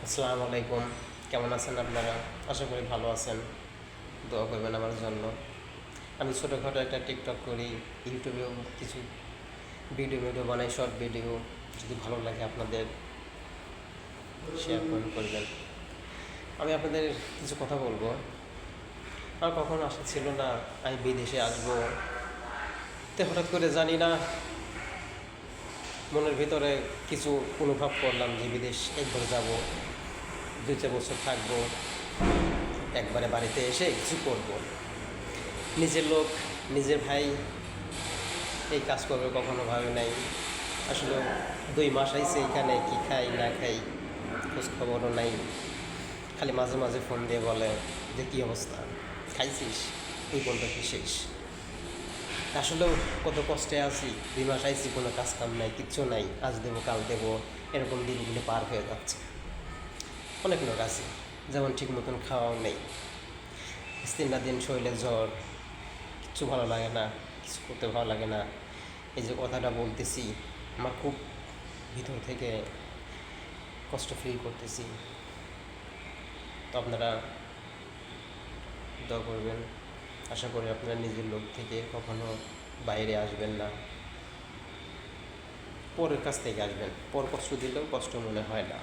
আসসালামু আলাইকুম। কেমন আছেন আপনারা? আশা করি ভালো আছেন। দোয়া করবেন আমার জন্য। আমি ছোটোখাটো একটা টিকটক করি, ইউটিউবেও কিছু ভিডিও বানাই, শর্ট ভিডিও। যদি ভালো লাগে আপনাদের শেয়ার করবেন। আমি আপনাদের কিছু কথা বলবো। আমার কখনো আশা ছিল না আমি বিদেশে আসবো। তো হঠাৎ করে জানি না, মনের ভিতরে কিছু অনুভব করলাম যে বিদেশ একবার যাব, 2-4 বছর থাকবো, একবারে বাড়িতে এসে কিছু করবো। নিজের লোক, নিজের ভাই এই কাজ করবে কখনো ভাবে নাই। আসলে 2 মাস আইছে এখানে, কি খাই না খাই খোঁজ খবরও নাই। খালি মাঝে মাঝে ফোন দিয়ে বলে যে কী অবস্থা, খাইছিস, এই বলবে কি শেষ। আসলেও কত কষ্টে আছি। 2 মাস আইছি, কোনো কাজ কাম নাই, কিচ্ছু নাই, আজ দেবো কাল দেবো, এরকম দিনগুলো পার হয়ে যাচ্ছে। অনেক লোক আছে যেমন ঠিক মতন খাওয়াও নেই, 3 দিন শরীরে জ্বর, কিচ্ছু ভালো লাগে না, কিছু করতে ভালো লাগে না। এই যে কথাটা বলতেছি, আমার খুব ভিতর থেকে কষ্ট ফিল করতেছি। তো আপনারা দোয়া করবেন। আশা করি আপনারা নিজের লোক থেকে কখনো বাইরে আসবেন না, পরের কাছ থেকে আসবেন। পর কষ্ট দিলেও কষ্ট মনে হয় না।